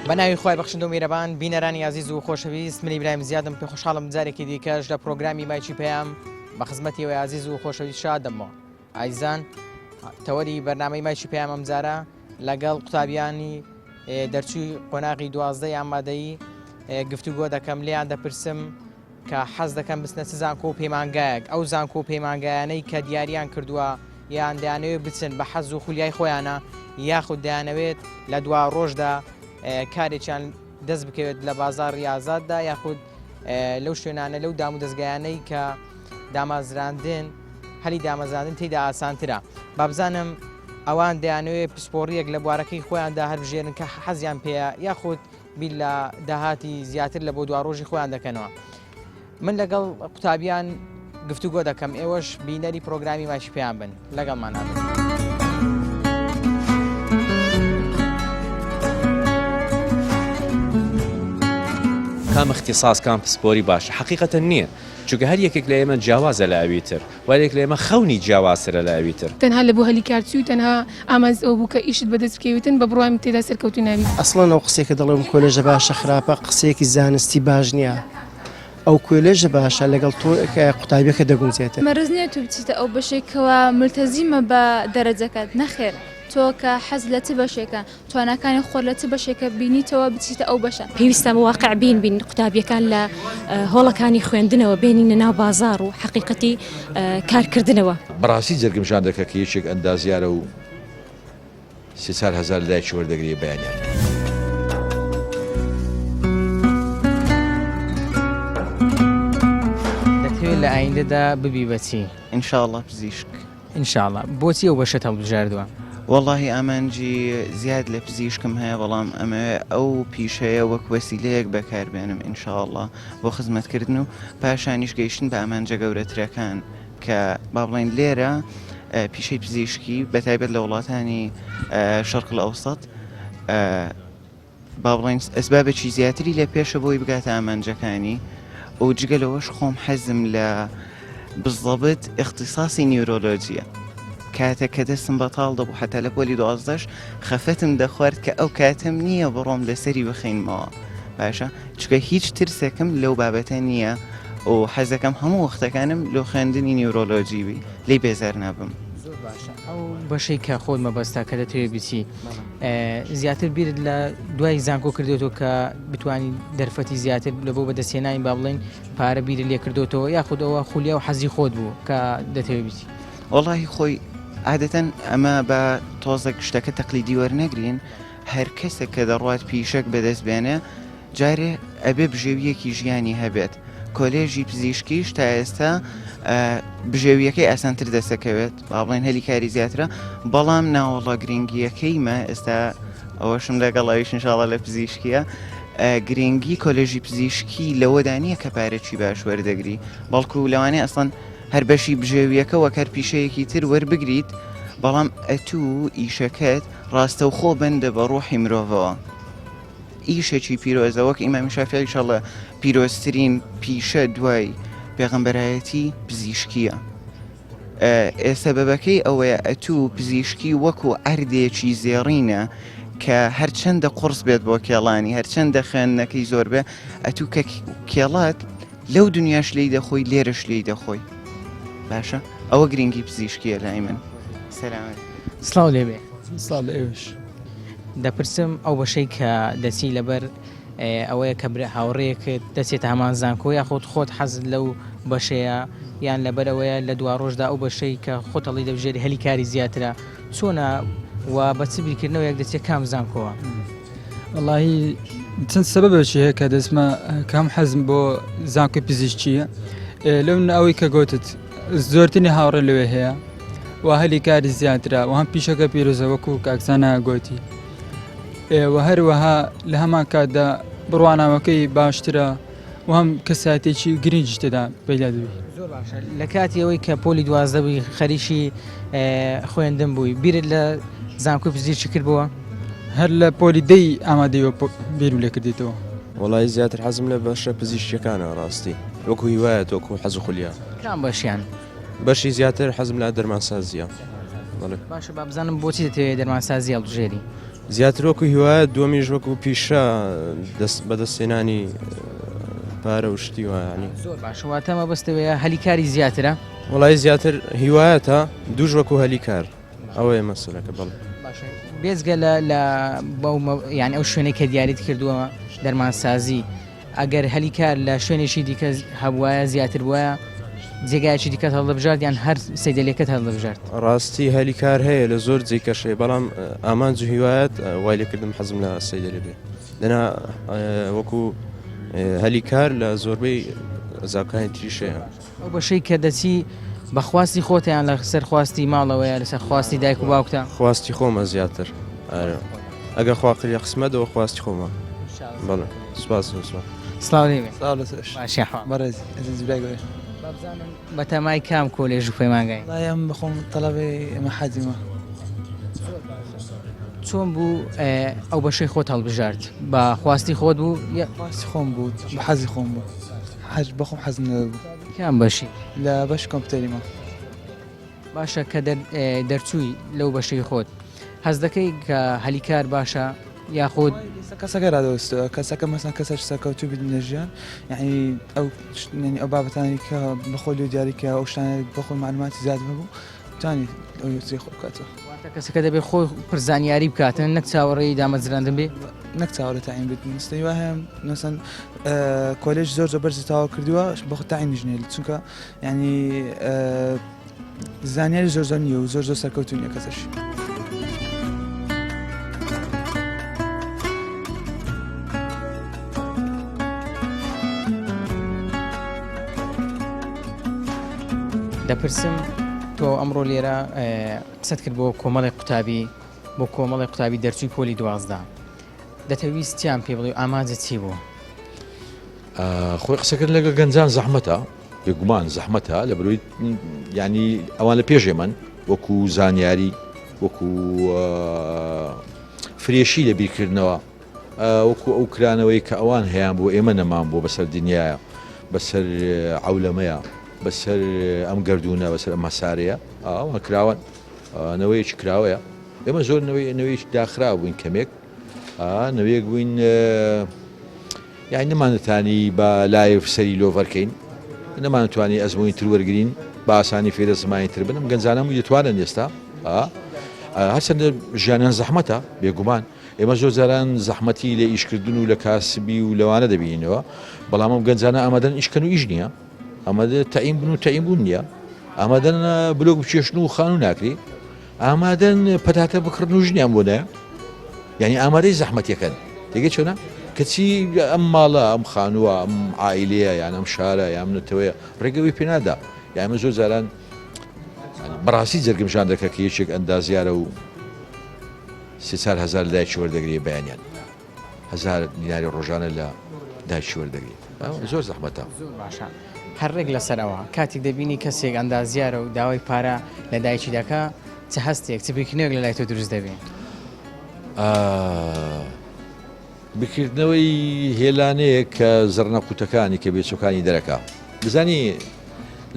بەناوی خۆی بەخشندە و میرەبان بینەرانی عزیز و خۆشەویست، من ئیبراهیم زیادم پێ خۆشحاڵم جارێکی دیکەش لە پرۆگرامی مایکی پێیام بە خزمەتیەوەی عزیز و خۆشەویست شادەمەوە. ئایزان تەوەری بەرنامەی مایکی پێیام ئەم جارە لەگەڵ قوتابیانی دەرچووی قۆناغی 12 ئامادەیی گفتوگۆ دەکەم، لێیان دەپرسم کە حەز دەکەم بچنە چ زانکۆ و پەیمانگایەک، ئەو زانکۆ و پەیمانگایانەی کە دیاریان کردووە یان دەیانەوێت بچن بە حەز و خولیای خۆیانە، یاخود دەیانەوێت لە دوا ڕۆژدا کارێکیان دەست بکەوێت لە بازاڕی ئازاددا، یاخود لەو شوێنانە لەو دام و دەستگایانەی کە دامازراندن هەلی دامەزراندن تێیدا ئاسانترە. با بزانم ئەوان دەیانەوێت پسپۆڕیەک لە بوارەکەی خۆیاندا هەربژێرن کە حەزیان پێەیە، یاخود بیل لە داهاتی زیاتر لە بۆ دواڕۆژی خۆیان دەکەنەوە. من لەگەڵ قوتابیان گفتوگۆ دەکەم، ئێوەش بینەری پرۆگرامی مایکی پێیان بن، لەگەڵمان نابن. کام اختصاص کام پسپۆری باشە حقیقەتەن نییە، چونکە هەر یەکێک لە ئێمە جیاوازە لە ئەویتر، وەرێک لە ئێمە خەونی جیاوازترە لە ئەویتر. تەنها لە بۆ هەلیکارچی و تەنها ئاماز ئەو بوو کە ئیشت بەدەست بکەوێتن بە بڕوایم تێدا سەرکەوتو ناوی. ئەسڵەن ئەو قسێکە دەڵێم کۆلێژە باشە خراپە قسەیەکی زانستی باش نییە. ئەو کۆلێژە باشە لەگەڵ تۆ قوتابیەکە دەگونجێتە. مەرز نییە تو بچیتە ئەو بەشێکەوە ملتەزیمە بە دەرەجەکەت، نەخێر. تۆ کە حەز لە چ بەشێکە، توانەکانی خۆر لە چ بەشێکە بینیتەوە بچیتە ئەو بەشە. پێویستە بە واقع بین قوتابیەکان لە هۆڵەکانی خوێندنەوە بێنینە ناو بازار و حقیقەتی کارکردنەوە. بەڕاستی جەرگمشان دەکە کە یەکێک ئەندازیارە و 300,000 لای چ وەردەگری بەیانیان. دەتەوێت لە ئایندەدا ببی بەچی؟ ئینشاءڵڵا پزیشک. ئینشاءڵڵا. بۆچی ئەو بەشە هەڵبژاردووە؟ واللهی ئامانجی زیاد لە پزیشکم هەیە، بەڵام ئەمە ئەو پیشەیە وەک وەسیلەیەک بەکاربێنم ئینشاءڵڵا بۆ خزمەتکردن و پاشانیش گەیشتن بە ئامانجە گەورەترەکان کە با بڵێن لێرە پیشەی پزیشکی بەتایبەت لە وڵاتانی شەرق الئەوسەط با بڵێن ئەسبابێکی زیاتری لە پێشە بۆی بگاتە ئامانجەکانی و جگەلەوەش خۆم حەزم لە بالضبط اختصاصی نیورۆلۆجیە. کاتێک کە دەستم بەتاڵ دەبوو حتا لە پۆلی 12 خەفەتم دەخوارد کە ئەو کاتم نییە بڕۆم لەسەری بخینمەوە باشە، چکە هیچ ترسێکم لەو بابەتە نییە و حەزەکەم هەموو وەختەکانم لە خوێندنی نیورۆلۆجیوی لی بێزار نابم. زۆر باشە. ئەو بەشەی کە خۆت مەبەستا کە دەتەوێت بچی زیاتر بیرت لە دوای زانکۆ کردوێتەوە کە بتوانین دەرفەتی زیاتر لە بۆ بەدەستێنانی با بڵێن پارە بیرت لێ کردوتەوە، یاخود ئەوە خولیا و حەزی خۆت بوو کە دەتەوێت بچی؟ وەڵاهی خۆی عادەتەن ئەمە بە تۆزێک شتەکە تەقلیدی وەرنەگرین، هەر کەسێک کە دەڕوات پیشەک بەدەست بێنێ جارێ ئەبێ بژێویەکی ژیانی هەبێت. کۆلێژی پزیشکیش تا ئێستا بژێویەکەی ئاسانتر دەسەکەوێت، با بڵێن هەلی کاری زیاترە، بەڵام ناوەڵە گرنگیەکەیمە ئێستا ئەوەشم لەگەڵاویش ئینشاڵڵا لە پزیشکیە گرنگی کۆلێژی پزیشکی لەوەدا نییە کە پارێکی باش وەردەگری، بەڵکو لەوانەیە ئەسڵەن هەر بەشی بژێویەکە وەکەر پیشەیەکی تر وەربگریت، بەڵام ئەتوو ئیشەکەت ڕاستەوخۆ بەندە بە ڕۆحی مرۆڤەوە. ئیشێکی پیرۆزە وەک ئیمامی شافعی ئینشاڵڵا پیرۆزترین پیشە دوای پێغەمبەرایەتی پزیشکیە. سەبەبەکەی ئەوەیە ئەتوو پزیشکی وەکو ئەردێکی زێڕینە کە هەرچەندە قورس بێت بۆ کێڵانی، هەرچەندە خوێندنەکەی زۆر بێ، ئەتوو کە کێڵات لەو دنیاش لی دەخۆی لێرەش لی دەخۆی. باشە ئەوە گرنگی پزیشکیە لای من. سەلامەت. سڵاو لێبێ. ساڵ ئێوەش. دەپرسم ئەو بەشەی کە دەچی لەبەر ئەوەیە کە هاوڕێیەکت دەچێتە هەمان زانکۆ، یاخۆت خۆت حەزت لەو بەشەیە یان لەبەر ئەوەیە لە دوا ڕۆژدا ئەو بەشەی کە خۆت هەڵی دەبژێری هەلی کاری زیاترە چۆنە و بە چ بیرکردنەوەیەک دەچێت کام زانکۆوە؟ وەڵاهی چەند سەبەبێکی هەیە کە دەستمە کام حەزم بۆ زانکۆی پزیشکیە. لەو ئەوەی کە گوتت زۆرترینی هاوڕێ لەوێ هەیە و هەلی کاری زیاترە و هەم پیشەکە پیرۆزە وەکو کاکسانە گوتی، و هەروەها لە هەمان کاتدا بڕواناوەکەی باشترە و هەم کەساتێکی گرنگی تێدا پەیدا دەبێت. زۆر باشە. لە کاتی ئەوەی کە پۆلی 12 بووی خەریکی خوێندن بووی، بیرت لە زانکۆی پزیشکی کردبووە؟ هەر لە پۆلی دەی ئامادەیەوە بیرم لێ کردێتەوە. وەڵای زیاتر حەزم لە بەشە پزیشکیەکانە ڕاستی، وەکو هیوایەت وەکو حەز و خولیا. کام بەشیان؟ بەشی زیاتر حەزم لە دەرمانسازیە. باشە با بزانم بۆچی دەتەوێت دەرمانسازی هەڵبژێری؟ زیاتر وەکو هیوایەت دووەمیش وەکو پیشە بەدەستێنانی پارە و شتی وایانی زۆر باشواتە مەبەستەوەیە هەلیکاری زیاترە وڵی زیاتر هیوایەتە دووش وەکو هەلیکار ئەوەیە مەسلەکە بەڵ بێزگە لە یان ئەو شوێنەی کە دیاریت کردووە دەرمانسازی ئەگەر هەلیکار لە شوێنێکی دیکە هەبوایە زیاتر وایە جێگایکی دیکەت هەڵدەبژات یان هەر سەیدەلێکت هەڵدەبژات ڕاستی هەلیکار هەیە لە زۆر جێکەشەیە بەڵام ئامانج و هیوایەت وای لێکردم حەزم لە سەیدەلێ بێ دەنا وەکو هەلیکار لە زۆربەی زاکانی تریشەیە ئەو بەشەی کە دەچی بەخواستی خۆتیان لە سەرخواستی ماڵەوەیە لەسەر خواستی دایک و باوکتە خواستی خۆمە زیاتر ئەگەر خواقلی قسمەتەوە خواستی خۆمە بەڵێ سپاس بەڕێز زیبای بەتەمای کام کۆلێژ و پەیمانگای ڵایم بخۆم تەڵەبێ ئەمە حەزیمە چۆن بوو ئەو بەشەی خۆت هەڵبژارد بە خواستی خۆت بوو خواستی خۆم بوو بە حەزی خۆم بوو حەج بەخۆم حەزم نەبوو کام بەشی لە بەش کۆمپیوتەریمە باشە کە دەرچووی لەو بەشەی خۆت حەز دەکەی کە هەلیکار باشە یاخود کەسەکە ڕادەوەستەوە کەسەکە مەسان کەسەر سەرکەوتوو بێت لە ژیان یعنی ئەو بابەتانی کە بەخۆی لێ دیاریکە ئەو شتانە بەخۆی معلوماتی زیاد ببوو توانی ئەو یەکسەی خۆ بکاتەوە کەسەکە دەبێت خۆی پرزانیاری بکاتن نەک چاوەڕێی دامەزراندن بێ نەک چاوەڕێ تاعین بێت مستەی وا هەیە مەسەن کۆلێژ زۆر بەرزی تاوا کردووە بە خۆ تاعینیش نییە چونکە یعنی زانیاری زۆر نییە و زۆر سەرکەوتوو نییە کەسەشی دەپرسم تۆ ئەمڕۆ لێرە قسەت کرد بۆ کۆمەڵی قوتابی بۆ کۆمەڵی قوتابی دەرچووی پۆلی 12 دەتەویستیان پێ بڵێ ئامانجە چی بوو خۆی قسەکرد لەگەڵ گەنجان زەحمەتە بێگومان زەحمەتە لە بروی ینی ئەوان لە پێشێ من وەکو زانیاری وەکو فرێشی لە بیرکردنەوە وەکو ئەو کرانەوەی کە ئەوان هەیەیان بۆ ئێمە نەمان بۆ بەسەر دنیاە بەسەر عولەمەیە بەسەر ئەم گردونە بەسەر ئەم مەسارەیە ئەوە کراوەن نەوەیەکی کراوەیە ئێمە زۆر نەوەیەکی داخرا بووین کەمێک نەوەیەک بووین یانی نەمانتانی بە لایف سەری لۆڤەرکەین نەمانتوانی ئەزمموی تر وەرگین بە ئاسانی فێرە زمانی تر بنم گەنجانم و دەتوانن ئێستا هەرچەندە ژیانیان زەحمەتە بێگومان ئێمە زۆر جاران زەحمەتی لە ئیشکردن و لە کاسبی و لەوانە دەبینەوە بەڵام ئەم گەنجانە ئامادەن ئیشکەن و ئیش نییە ئەمەدە تەعین بن و تەعین بوون نییە ئامادەن بلۆک بچێشن و خان و ناکری ئامادەن پەتاتە بکردن و ژنیان بۆ نایە یعنی ئامادەی زەحمەتیەکەن تێگە چۆنە کەچی ئەم ماڵە ئەم خانووە ئەم عائیلەیە یان ئەم شارە یان منەتەوەیە ڕێگەوەی پێنادا یامە زۆر جاران بەڕاستی جەرگمشان دەکە کە یەکێک ئەندازیارە و 300,000 دایکی وەردەگری بەیانیان 1000 دیناری ڕۆژانە لە دایکی وەردەگری زۆر زەحمەتە باشە هەرڕێک لەسەرەوە کاتێک دەبینی کەسێک ئەندازیارە و داوای پارە لە دایکی دەکا چه هەستێک چ بکردنێک لە لای تۆ دروست دەبێت بکردنەوەی هێلانەیە کە زڕنە قوتەکانی کە بێچۆکانی دەرەکە بزانی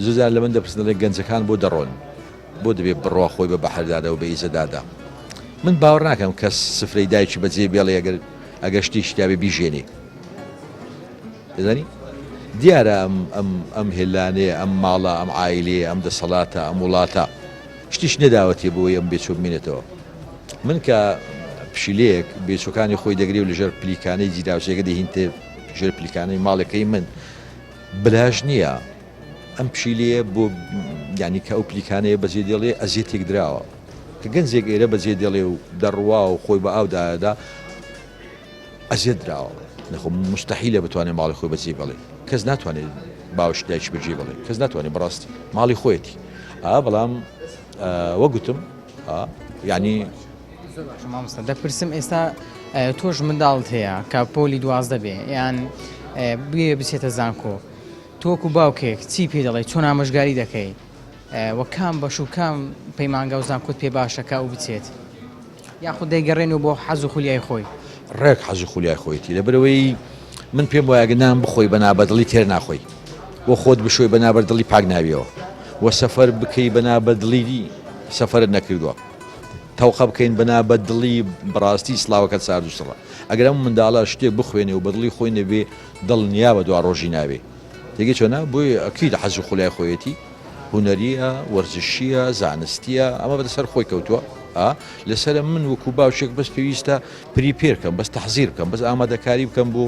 زۆزار لە من دەپرسن لە گەنجەکان بۆ دەڕۆن بۆ دەبێت بڕوا خۆی بە بەحەردادا و بە ئیزەدادا من باوەڕ ناکەم کەس سفرەی دایکی بەجێ بێڵێ ئەگەر شتی شتیابێ بیژێنێ دەزانی دیارە ئەم هێلانەیە ئەم ماڵە ئەم عائیلەیە ئەم دەسەڵاتە ئەم وڵاتە شتیش نەداوەتێ بۆ ئەم بێچۆ بمێنێتەوە من کە پشیلەیەک بێچۆکانی خۆی دەگرێ و لەژێر پلیکانەی جیراوسێگە دەهینتێ ژێر پلیکانەی ماڵەکەی من بلاژ نییە ئەم پشیلەیە بۆ ینی کە ئەو پلیکانەیە بەجێ دێڵێ ئەزیێتێک درراوە کە گەنجێک ئێرە بەجێ دێڵێ و دەڕوا و خۆی بە ئاودادا ئەزیێت درراوە نەخۆ مستحیلە بتوانێت ماڵی خۆی بەجێ بڵێ کەس ناتوانێت باوش دایکی بەجێ بڵێ کەس ناتوانێت بەڕاستی ماڵی خۆیەتی بەڵام وەگوتم ینی مامۆستا دەپرسم ئێستا تۆش منداڵت هەیە کە پۆلی 12 بێ یان بێ بچێتە زانکۆ تۆکو باوکێک چی پێ دەڵێ چۆن ئامۆژگاری دەکەی وە کام بەش و کام پەیمانگە و زانکۆت پێ باشەکە و بچێت یاخود دەیگەڕێنەوە بۆ حەز و خولیای خۆی ڕێک حەز و خولیای خۆیەتی لەبەرەوەی من پێم وایە نان بخۆی بە نابەدڵی تێر ناخۆی وە خۆت بشۆی بە نابەردڵی پاک ناویەوە وە سەفەر بکەی بە نابەدڵی سەفەرت نەکردووە تەوقە بکەین بەنا بە دڵی بەڕاستی سلااوەکە ساردوسڕە ئەگەر ئەم منداڵە شتێک بخوێنێ و بەدڵی خۆی نەبێ دڵنیا بە دوا ڕۆژی ناوێ تێگە چۆنا بۆی ئەکی لە حەز و خولای خۆیەتی هوەریە وەرزشیە زانستیە ئەمە بەدەسەر خۆی کەوتووە لەسرە من وەکو باوشێک بەس پێویستە پریپێر بکەم بەس تەحزیر بکەم بەس ئامادەکاری بکەم بۆ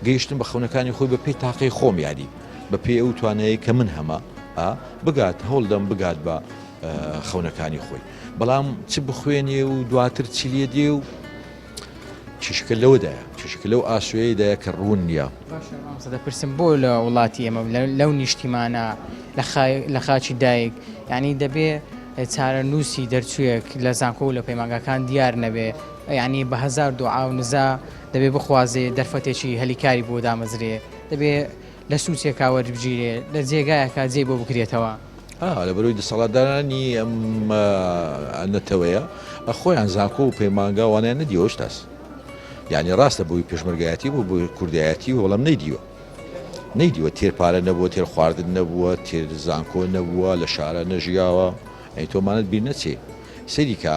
گەیشتن بە خەونەکانی خۆی بە پێی تاقی خۆم یادی بە پێی ئەو توانایی کە من هەمە بگات هەوڵدەم بگات بە خەونەکانی خۆی بەڵام چ بخوێنێ و دواتر چی لێ دێ و چشکە لەوەدایە چشکە لەو ئاسوەیەدایە کە ڕوون نییە دەپرسم بۆ لە وڵاتی ئێمە لەو نیشتیمانە لە خاچی دایک ینی دەبێ چارە نووسی دەرچوویەک لە زانکۆ و لە پەیمانگەکان دیار نەبێ ینی بە هزار دوعا و نزا دەبێ بخوازێ دەرفەتێکی هەلیکاری بۆ دامەزرێ دەبێ لە سووتێکا وەربگیرێ لە جێگایەکە جێ بۆ بکرێتەوە لە بەرۆی دەسەڵاتدارانی ئەم نەتەوەیە خۆیان زانکۆ و پەیمانگا وانیان نەدیەوە شتاس یعنی ڕاستە بۆی پێشمەرگایەتی بوو بۆ کوردایەتی و وەڵام نەیدیوە تێرپارە نەبووە تێر خواردن نەبووە تێر زانکۆ نەبووە لە شارە نەژیاوە تۆمانت بیر نەچێ سەری کە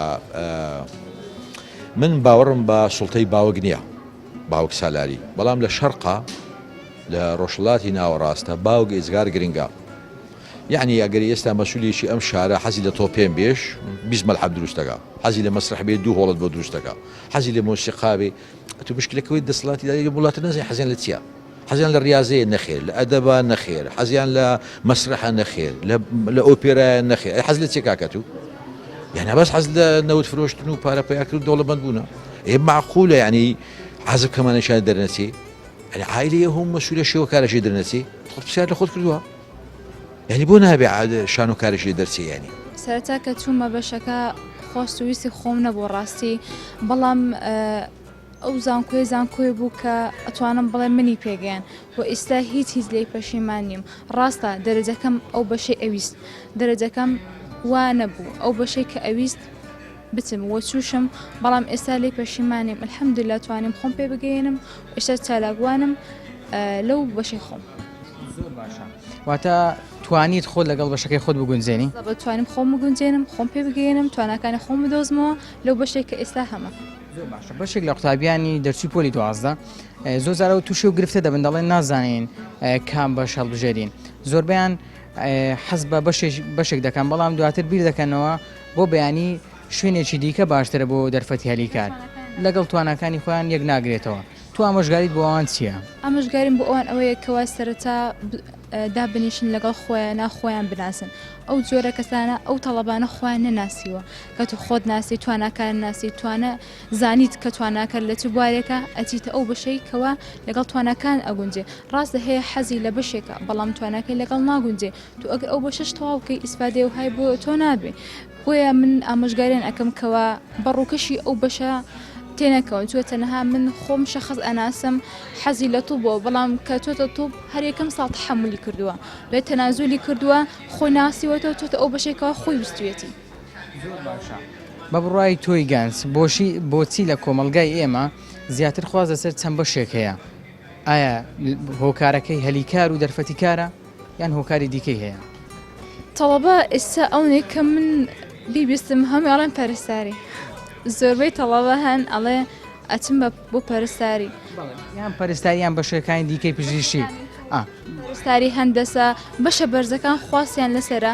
من باوەڕم بە سوڵتەی باوەک نییە باوک سالاری بەڵام لە شەرقا لە ڕۆژڵاتی ناوەڕاستە باوک ئێزگار گرنگە یعنی ئەگەر ئێستا مەسوولێکی ئەم شارە حەزی لە تۆ پێم بێش 20 مەلحەب دروستەکە حەزی لە مەسرح بێ 2 هۆڵت بۆ دروستەکە حەزی لە مۆسیقا بێ تو مشکلەکەوەی دەسەڵاتی داری وڵاتە نەزانێ حەزیان لە چییە حەزیان لە ریاضەیە نەخێر لە ئەدەبە نەخێر حەزیان لە مەسرحە نەخێر لە ئۆپێرایە نەخێر حەز لە چێ کاکەت و یعنی بەس حەز لە نەوت فرۆشتن و پارە پیاکرد دەوڵەمەند بوونە معقولە یعنی حەزب کەمانەشان دەرنەچێ عایلەیە هەم مەسوولە شێوە کارەشی دەرنەچێ پرسیار لە خۆت کردووە یعنی بۆ نابێ شان و کارێکی دەرچێ ینی سەرەتا کە چوومە بەشەکە خۆشویستی خۆم نەبوو ڕاستی بەڵام ئەو زانکۆی بوو کە ئەتوانم بڵێ منی پێگەیان و ئێستا هیچ لی پەشیمان نیم ڕاستە دەرەجەکەم ئەو بەشەی ئەویست دەرەجەکەم وا نەبوو ئەو بەشەی کە ئەویست بچم وە چوشم بەڵام ئێستا لی پەشیمانیم الحەمدوللا توانیم خۆم پێ بگەێنم ئێستا چالاگوانم لەو بەشەی خۆم زۆر باشە واتە توانیت خۆت لەگەڵ بەشەکەی خۆت بگونجێنی توانیم خۆم بگونجێنم خۆم پێ بگەێنم توانەکانی خۆم بدۆزمەوە لەو بەشێک کە ئێستا هەمە بەشێک لە قوتابیانی دەرچوی پۆلی 12 زۆر جارەوە تووشی و گرفتە دەبن دەڵێن نازانین کام بەش هەڵبژێرین زۆربیان حەز بە بەشێک دەکەن بەڵام دواتر بیر دەکەنەوە بۆ بەیانی شوێنێکی دیکە باشترە بۆ دەرفەتی هەلیکار لەگەڵ توانەکانی خۆیان یەک ناگرێتەوە تو ئامۆژگاریت بۆ ئەوان چییە؟ ئامۆژگاریم بۆ ئەوان ئەوەیە کەوا سەرەتا دابنیشن لەگەڵ خۆیان ناخۆیان بناسن ئەو جۆرە کەسانە ئەو تەڵەبانە خۆیان نەناسیوە کە تو خۆت ناسی تواناکان ناسی توانە زانیت کە تواناکە لە چ بوارێکە ئەچیتە ئەو بەشەی کەوا لەگەڵ توانەکان ئەگونجێ ڕاستە هەیە حەزی لە بەشێکە بەڵام توانەکەی لەگەڵ ناگونجێ تو ئەگەر ئەو بەشەش تەواوکەی ئیسفادێ و های بۆ تۆ نابێ بۆیە من ئامۆژگاریان ئەەکەم کەوا بەڕووکەشی ئەو بەشە تێنەکەون چوە تەنها من خۆم شەخص ئەناسم حەزی لە تو بۆ بەڵام کە تۆتە تۆ هەرێکم ساڵ تحملی کردووە بێ تەنازولی کردووە خۆی ناسیوەتەوە تۆتە ئەو بەشێکەوە خۆی وستوێتی بە بڕای تۆی گەنج بۆچی لە کۆمەلگای ئێمە زیاتر خوازە سەر چەند بەشێک هەیە ئایا هۆکارەکەی هەلیکار و دەرفەتی کارە یان هۆکاری دیکەی هەیە تەڵەبە ئێستا ئەوەیە کە من بیبیستم هەمێڵێن پەرستاری زۆربەی تەڵەبە هەن ئەڵێ ئەچم بۆ پەرستاری یان پەرستاریان بەشەکانی دیکەی پزیشکی پەرستاری هەندەسە بەشە بەرزەکان خواسیان لەسرە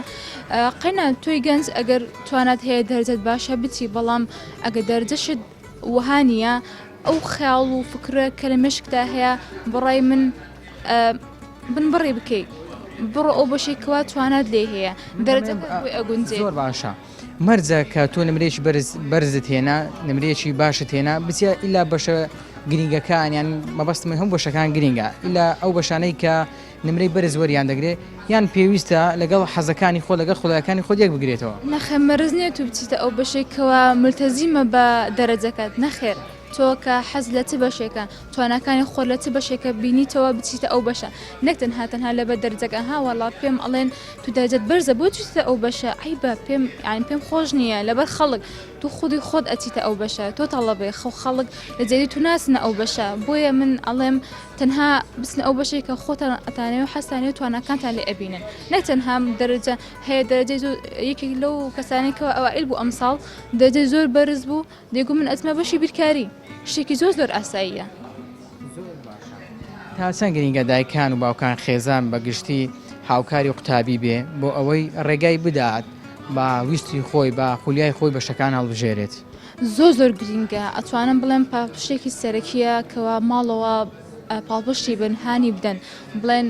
قەینا تۆی گەنج ئەگەر توانات هەیە دەرجەت باشە بچی بەڵام ئەگە دەرجەشت وهانیە ئەو خیاڵ و فکرە کە لە مشکدا هەیە بڕای من بڕێ بکەیت بڕۆ ئەو بەشێکەوە توانات لێ هەیە دەرجەکە ئەگونجێ زۆر باشە مەرجە کە تۆ نمرێکی بەرزت هێنا نمرێکی باشت هێنا بچە ئیلا بەشە گرنگەکان یان مەبەستمە هەم بەشەکان گرنگە ئیلا ئەو بەشانەی کە نمرەی بەرز وەریان دەگرێت یان پێویستە لەگەڵ حەزەکانی خۆ لەگەڵ خۆلایەکانی خۆت یەک بگرێتەوە نەخێ مەرز نییە تو بچیتە ئەو بەشێکەوە ملتەزیمە بە دەرەجەکەت نەخێر تۆ کە حەز لە چ بەشێکە تواناکانی خۆ لە چ بەشێکە بینیتەوە بچیتە ئەو بەشە نەک تەنها لە بە دەرجەکە هاوەڵا پێم ئەڵێن تو دەرجەت بەرزە بۆ چیتە ئەو بەشە ئەیبە پێم خۆش نییە لەبەر خەڵک تو خودی خۆت ئەچیتە ئەو بەشە تۆ تەڵەبێ خەڵک لە جێری تو ناسنە ئەو بەشە بۆیە من ئەڵێم تەنها بچنە ئەو بەشێکە خۆتان ئەتانێ و حەستانێ و تواناکانتان لێ ئەبینن نەک تەنها دەرجە هەیە دەرەجەی یەکێک لەو کەسانێکەوە ئەوائل بوو ئەمساڵ دەرجەی زۆر بەرز بوو دێگو من ئەچمە بەشی بیرکاری شتێکی زۆر ئاساییە تا چەند گرینگە دایکان و باوکان خێزان بەگشتی هاوکاری و قوتابی بێ بۆ ئەوەی ڕێگای بدات بە ویستی خۆی بە خولیای خۆی بەشەکان هەڵبژێرێت زۆر گرینگە ئەتوانم بڵێم پاپشتێکی سەرەکیە کەوا ماڵەوە پاڵپشتی بن هانی بدەن بڵێن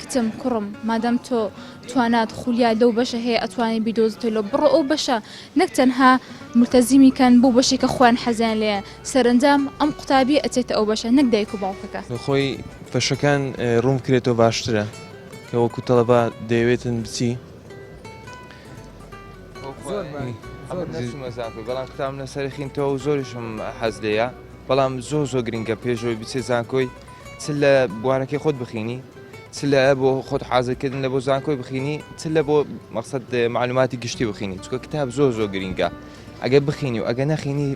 کچم کوڕم مادەم تۆ توانات خولیا لەو بەشە هەیە ئەتوانی بیدۆزتە لە بڕۆ ئەو بەشە نەک تەنها ملتەزیمیکەن بۆ بەشێکە خۆیان حەزیان لێە سەرنجام ئەم قوتابی ئەچێتە ئەو بەشە نەک دایک و باوکەکە خۆی بەشەکان ڕوون کرێتەوە باشترە کە وەکو تەڵەبا دەیەوێتن بچی بەڵام کتام لە سەرخینەوە و زۆریشم حەز لێیە بەڵام زۆر گرینگە پێشەوەی بچێ زانکۆی چ لە بوارەکەی خۆت بخینی چ لە بۆ خۆت حازرکردن لە بۆ زانکۆی بخینی چ لە بۆ مەقسەد معلوماتی گشتی بخینی چکە کتاب زۆر گرینگە ئەگە بخینی و ئەگە نەخینی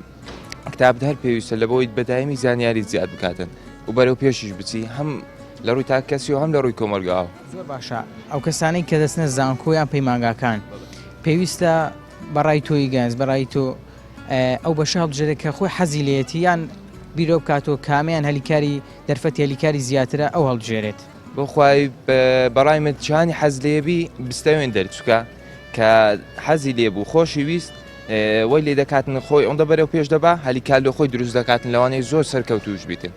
کتاب هەر پێویستە لە بۆی بەدایمی زانیاری زیاد بکاتن و بەرەو پێشیش بچی هەم لە ڕووی تاکەسی و هەم لە ڕووی کۆمەلگاوە زۆر باشە ئەو کەسانەی کە دەستنە زانکۆیان پەیمانگاکان پێویستە بەڕای تۆی گەنج بەڕای تۆ ئەو بەشە هەڵبژێرێت کە خۆی حەزی لێتی یان بیرۆ بکاتەوە کامیان هەلیکاری دەرفەتی هەلیکاری زیاترە ئەو هەڵبژێرێت بۆ خوای بەڕای من جانی حەز لێبی بستەوێن دەرچکە کە حەزی لێبوو خۆشی ویست وەی لێ دەکاتن خۆی ئەوەندە بەرەو پێش دەبا هەلیکار لە خۆی دروست دەکاتن لەوانەیە زۆر سەرکەوتوش بیتن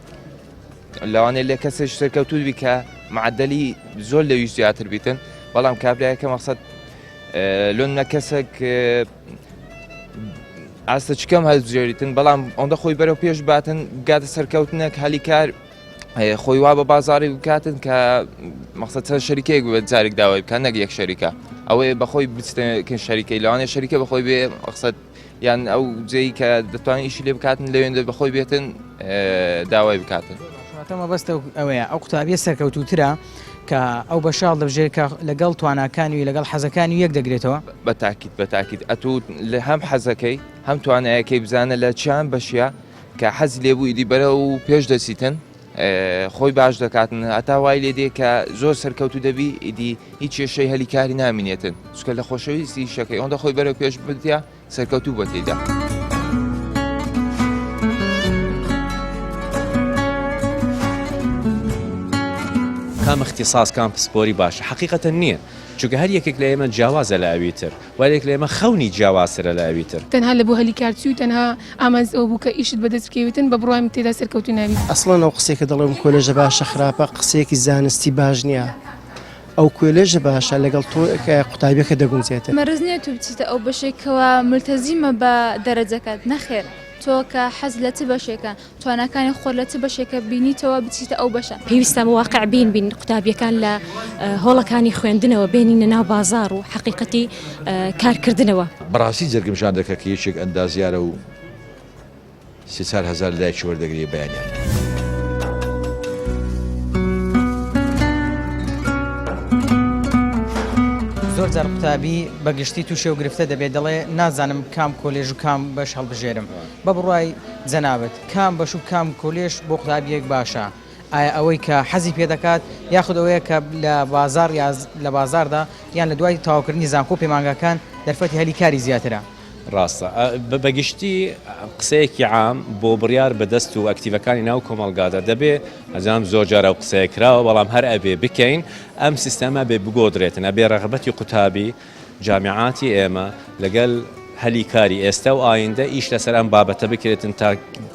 لەوانەیە لە کەسێک سەرکەوتوبی کە معدەلی زۆر لەوی زیاتر بیتن بەڵام کابراایەکە مەقسەد لۆن نە کەسێک ئاستە چکەم هەڵبژێریتن بەڵام ئەوەندە خۆی بەرەو پێش باتن گاتە سەرکەوتنێک هەلیکار خۆی وا بە بازاری بکاتن کە مەقسەد چەند شەریکەیەک بێت جارێک داوای بکات نەک یەک شەریکە ئەوەیە بەخۆی بچتن شەریکەی لەوانەیە شەریکە بەخۆی بێ مەقسەد یان ئەو جێی کە دەتوانین ئیشی لێ بکاتن لەوێندە بەخۆی بێتن داوای بکاتن تەمە بەستە ئەوەیە ئەو قوتابیە سەرکەوتوترە کە ئەو بەشاڵ دەبژێت کە لەگەڵ تواناکانی و لەگەڵ حەزەکانی یەک دەگرێتەوە بەتاکید ئەتوو لە هەم حەزەکەی هەم توانایەکەی بزانە لە چیان بەشیە کە حەزی لێبوو ئیدی بەرە و پێش دەچیتن خۆی باش دەکاتن هەتا وای لێ دێ کە زۆر سەرکەوتو دەبی ئیدی هیچ کێشەی هەلیکاری نامینێتن چکە لە خۆشەویستی شەکەی ئەوەندە خۆی بەرەو پێش بدیا سەرکەوتو بە تێدا. کام اختصاص کام پسپۆری باشە حقیقەتەن نییە چونکە هەر یەکێک لە ئێمە جیاوازە لە ئەویتر وەرێک لە ئێمە خەونی جیاوازترە لە ئەویتر تەنها لە بۆ هەلیکارچی و تەنها ئامانز ئەو بوو کە ئیشت بەدەست بکەوێتن بە بڕوایم تێدا سەرکەوتو ناوی ئەسڵەن ئەو قسێکە دەڵێم کۆلێژە باشە خراپە قسەیەکی زانستی باش نییە ئەو کۆلێژە باشە لەگەڵ تۆ قوتابیەکە دەگونجێتە مەرز نییە تو بچیتە ئەو بەشێکەوە ملتەزیمە بە دەرەجەکەت نەخێر تۆ کە حەز لە چ بەشێکە تواناکانی خۆ لە چ بەشێکە بینیتەوە بچیتە ئەو بەشە پێویستە بە واقع بین قوتابیەکان لە هۆڵەکانی خوێندنەوە بێنینە ناو بازار و حقیقەتی کارکردنەوە بەڕاستی جەرگمشان دەکە کە یەکێک ئەندازیارە و 300,000 لای وەردەگری بەیانیان زۆر جار قوتابی بەگشتی تووشێ و گرفتە دەبێت دەڵێ نازانم کام کۆلێژ و کام بەش هەڵبژێرم بە بڕای جەنابەت کام بەش و کام کۆلێژ بۆ قوتابیەک باشە ئایا ئەوەی کە حەزی پێ دەکات یاخود ئەوەیە کە لە بازار لە بازاردا یان لە دوای تاواکردنی زانکۆ پەیمانگاکان دەرفەتی هەلیکاری زیاترە ڕاستە بەگشتی قسەیەکی عام بۆ بڕیار بەدەست و ئەکتیڤەکانی ناو کۆمەڵگادا دەبێ ئەزانم زۆر جارە و قسەیەکراوە بەڵام هەر ئەبێ بکەین ئەم سیستەمە بێ بگۆدرێتن ئەبێ ڕەغبەتی قوتابی جامعاتی ئێمە لەگەڵ هەلیکاری ئێستا و ئایندە ئیش لەسەر ئەم بابەتە بکرێتن تا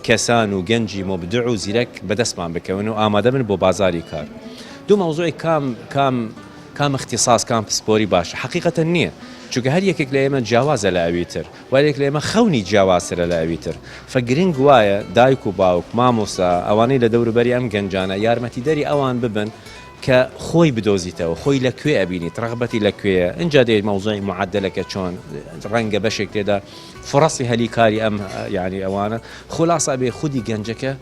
کەسان و گەنجی مۆبدع و زیرەک بەدەستمان بکەون و ئامادە بن بۆ بازاری کار دوو مەوزوعی کام اختصاص کام پسپۆری باشە حقیقەتەن نییە چونکە هەر یەکێک لە ئێمە جیاوازە لە ئەویتر وەرێک لە ئێمە خەونی جیاوازترە لە ئەویتر فەگرنگ وایە دایک و باوک مامۆسا ئەوانەی لە دەوروبەری ئەم گەنجانە یارمەتیدەری ئەوان ببن کە خۆی بدۆزیتەوە خۆی لەکوێ ئەبینیت ڕغبەتی لەکوێیە اینجا دێت مەوزوعی معدلەکە چۆن ڕەنگە بەشێک تێدا فڕاستی هەلیکاری ئەم یعنی ئەوانە خلاصە بێ خودی گەنجەکە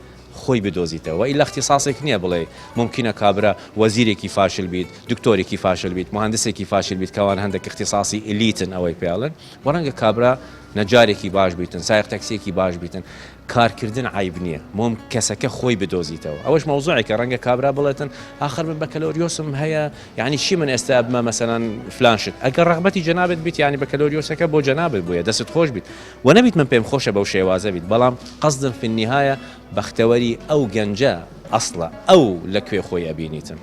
خۆی بدۆزیتەوە ئیلا اختصاصێک نییە بڵێ ممکنە کابرا وەزیرێکی فاشل بیت دکتۆرێکی فاشل بیت مهندسێکی فاشل بیت کەوان هەندێک اختصاصی ئلیتن ئەوەی پێڵن وەڕەنگە کابرا نەجارێکی باش بیتن سایق تەکسیەکی باش بیتن کارکردن عیب نییە مۆم کەسەکە خۆی بدۆزیتەوە ئەوەش مەوزوعێکە ڕەنگە کابرا بڵێتن آخر من بەکەلۆریۆسم هەیە یعنی چی من ئێستا بمە مەسەلەن فلانشت ئەگەر ڕغبەتی جەنابێت بیت ینی بەکەلۆریۆسەکە بۆ جەنابێت بووە دەست خۆش بیت و نەبیت من پێم خۆشە بەو شێوازە بیت بەڵام قەزدم في النهایە بەختەوەری ئەو گەنجە ئەسڵە ئەو لەکوێ خۆی ئەبینیتن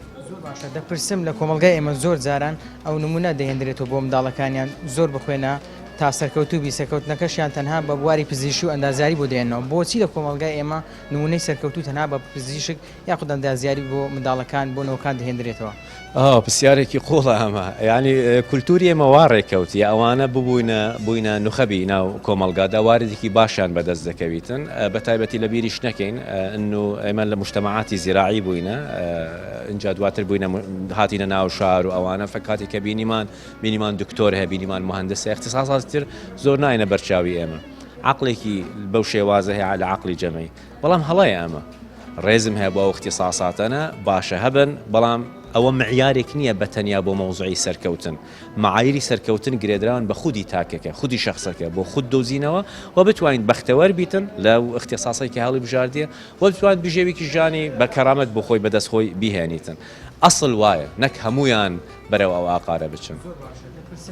دەپرسم لە کۆمەلگای ئێمە زۆر جاران ئەو نمونە دەهێنرێتەوە بۆ منداڵەکانیان زۆر بخوێنە تا سەرکەوتوو بیسەکەوتنەکەشیان تەنها بە بواری پزیشکی و ئەندازیاری بۆ دێنەوە بۆچی لە کۆمەلگای ئێمە نمونەی سەرکەوتوو تەنها بە پزیشک یاخود ئەندازیاری بۆ منداڵەکان بۆ نەوەکان دەهێنرێتەوە پرسیارێکی قوڵە ئەمە ینی کولتوری ئێمە وا ڕێکەوتی ئەوانە ببووینە نوخەبی ناو کۆمەلگادا واردێکی باشیان بەدەست دەکەویتن بە تایبەتی لە بیریش نەکەین ئێمە لە مجتەمەعاتی زیراعی بووینە اینجا دواتر بووینە هاتینە ناو شار و ئەوانە فکاتی کە بینیمان دکتۆر هەیە بینیمان مهندسە اختصاصات تر زۆر ناینە بەرچاوی ئێمە عقلێکی بەو شێوازە هەیە لە عقلی جەمەی بەڵام هەڵەیە ئەمە ڕێزم هەیە بۆ ئەو اختصاصاتەنە باشە هەبن بەڵام ئەوە معیارێک نییە بە تەنیا بۆ مەوزوعی سەرکەوتن معایری سەرکەوتن گرێدراون بە خودی تاکەکە خودی شخصەکە بۆ خود دۆزینەوە و بتوانین بەختەوەر بیتن لە اختصاصێکی هەڵی بژاردیە و بتوانین بژێوێکی ژانی بە کەرامەت بۆ خۆی بەدەست خۆی بیهێنیتن ئەسڵ وایە نەک هەمویان بەرەو ئەو ئاقارە بچن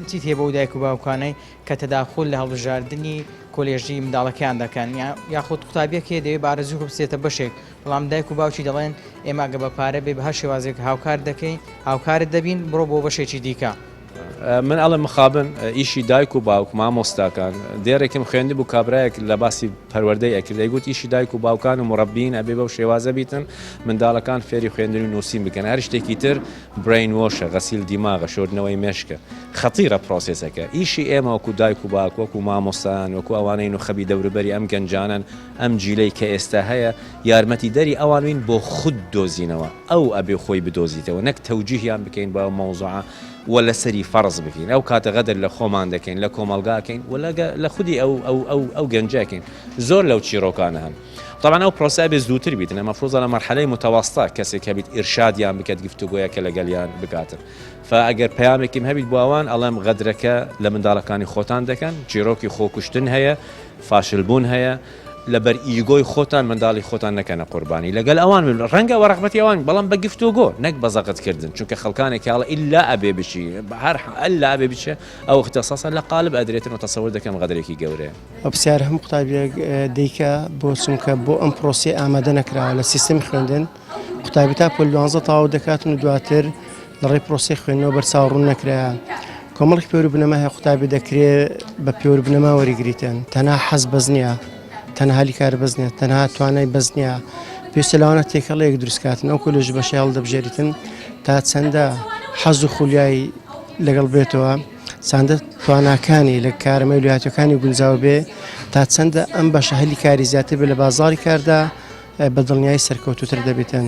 چیت هەیە بۆ دایک و باوکانەی کە تەداخل لە هەڵبژاردننی کۆلێژی منداڵەکان دەکەن یاخود قوتابیەکێ دەوێت بارەزوو بچێتە بەشێک بەڵام دایک و باوکی دەڵێن ئێمە گە بە پارە بێ بە هەر شێوازێک هاوکار دەکەین هاوکارت دەبین بڕۆ بۆ بەشێکی دیکە من ئەڵە مخابن ئیشی دایک و باوک مامۆستاکان دێرێکم خوێندی بوو کابراایەک لە باسی پەروەردەی ئەکردی گوت ئیشی دایک و باوکان و مڕبین ئەبێ بەو شێوازە بیتن منداڵەکان فێری خوێندنی و نووسین بکەن هەر شتێکی تر برین وۆشە غەسیل دیماغە شۆردنەوەی مێشکە خەتیرە پرۆسێسەکە ئیشی ئێمە وەکو دایک و باوک وەکو مامۆستان وەکو ئەوانەی نوخەبی دەوروبەری ئەم گەنجانن ئەم جیلەی کە ئێستا هەیە یارمەتی دەری ئەوانوین بۆ خود دۆزینەوە ئەو ئەبێ خۆی بدۆزیتەوە نەک تەوجیهیان بکەین بە مەوزوعە و لەسەری فەرز بکەین ئەو کاتە غەدر لە خۆمان دەکەین لە کۆمەلگاکەین و لە خودی ئەو گەنجەکەین زۆر لەو چیرۆکانە هەن طبعا ئەو پرۆسە بێ زووتر بیتن ئەمە فڕۆزە لە مەرحەلەی متەوەستا کەسێک هەبیت ئیرشادیان بکات گفتوگۆیەکە لەگەڵیان بکاتن فئەگەر پەیامێکیم هەبیت بۆ ئەوان ئەڵێم غەدرەکە لە منداڵەکانی خۆتان دەکەن چیرۆکی خۆکوشتن هەیە فاشلبوون هەیە لەبەر ئیگۆی خۆتان منداڵی خۆتان نەکەنە قوربانی لەگەل ئەوان ڕەنگە وەڕەغبەتی ئەوان بەڵام بە گفتوگۆ نەک بە زەقتکردن چونکە خەڵکانێکی هەڵە ئیلا ئەبێ بچی هەر ئەلا ئەبێ بچێ ئەو اختصاصا لە قالب ئەدرێتن و تەسەوور دەکەم غەدرێکی گەورەیە پرسیار هەم قوتابیەک دیکە بۆ چونکە بۆ ئەم پرۆسی ئامادە نەکراوە لە سیستەمی خوێندن قوتابی تا پۆل 12 تەواو دەکاتن و دواتر لە ڕێی پرۆسی خوێندنەوە بەرچاوڕوون نەکرایە کۆمەڵێک پێوەری بنەما هەیە قوتابی دەکرێت بە پێوەری بنەما وەریگریتن تەنها حەز بەز نییە تەنها هەلی کار بەز نییە تەنها توانای بەز نییە پێویستە لەوانە تێکەڵەیەک دروستکاتن ئەو کۆلێژ بەشی هەڵ دەبژێریتن تا چەندە حەز و خولیایی لەگەڵ بێتەوە چەندە تواناکانی لە کارەمەی ویلایەتەکانی گونجاو بێ تا چەندە ئەم بەشە هەلی کاری زیاتر بێ لە بازاڕی کاردا بە دڵنیایی سەرکەوتوتر دەبێتن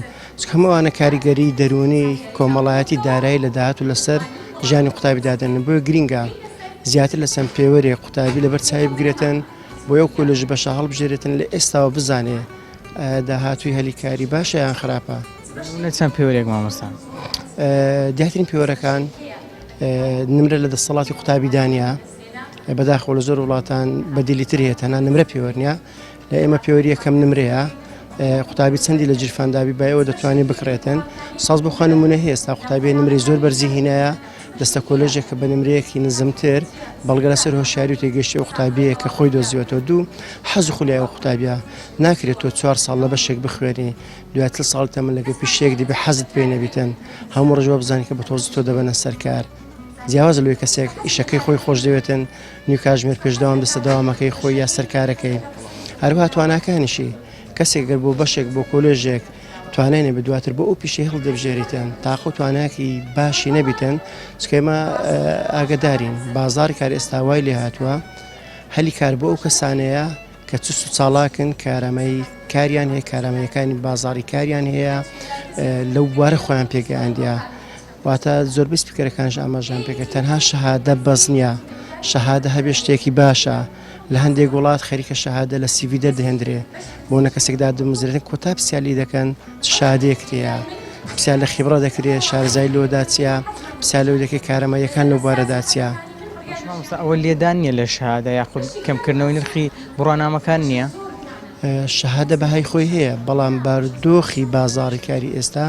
هەمووانە کاریگەری دەرونی کۆمەڵایەتی دارایی لە داهات و لەسەر ژیانی قوتابی دادەن بۆ گرینگە زیاتر لە چەند پێوەرێ قوتابی لەبەر چاوی بگرێتن بۆ یەو کۆلێژ بەشە هەڵبژێرێتن لە ئێستاوە بزانێ داهاتووی هەلی کاری باشە یان خراپە چەند پێوەرێک مامۆستا دیاترین پێوەرەکان نمرە لە دەسەڵاتی قوتابی دانیا بەداخەوە لە زۆر وڵاتان بەدیلیتر هەیە تەنها نمرە پێوەرنیە لە ئێمە پێوەری یەکەم نمرەیە قوتابی چەندی لە جرفاندابی بایەوە دەتوانێت بکڕێتن ساز بۆ خوانمونە هەیە ئێستا قوتابی نمرەی زۆر بەرزی هینایە دەستە کۆلێژێک کە بە نمرەیەکی نزمتر بەڵگە لەسەر هۆشیاری و تێگەشتی و قوتابیەیە کە خۆی دۆزیوەتەوە دوو حەز و خولیایەوە قوتابیە ناکرێت تۆ 4 ساڵ لە بەشێک بخوێنی دواتر ساڵ تەمەن لەگە پیشێک دیبێ حەزت پێ نەبیتن هەموو ڕۆژ بزانانی کە بە تۆز تۆ دەبەنە سەرکار جیاواز لەوەی کەسێک ئیشەکەی خۆی خۆش دەوێتن نیو کاتژمێر پێشداوام دەستە داوامەکەی خۆی یا سەرکارەکەی هەروها تواناکانیشی کەسێک گەر بۆ بەشێک بۆ کۆلێژێک توانێنێ بە دواتر بۆ ئەو پیشەی هەڵدەبژێریتن تاخۆ تواناکی باشی نەبیتن چکەمە ئاگدارین بازار کار ئێستا وای لێ هاتووە هەلی کار بۆ ئەو کەسانەیە کە چست و چاڵاکن کارەمەی کاریان هەیە کارەمەیەکانی بازاری کاریان هەیە لەو بوارە خۆیان پێگەیاندیا واتە زۆربەی سپیکەرەکانش ئاماژان پێکە تەنها شەهادە بەس نییە شەهادە هەبێ شتێکی باشە لە هەندێک وڵات خەریکە شەهادە لە سیڤی دەردەهێنرێ بۆ نە کەسێکدا دەمزرێن کۆتا پرسیالی دەکەن شادەیەکتەیە پرسیال لە خیبڕە دەکرێت شارزای لۆداچیا پرسیال لەو دەکەی کارەماییەکان لەو بارەداچیا ئەوە لێدان نییە لە شەهادە یاخود کەمکردنەوەی نرخی بڕوانامەکان نییە شەهادە بەهای خۆی هەیە بەڵام بارودۆخی بازاڕی کاری ئێستا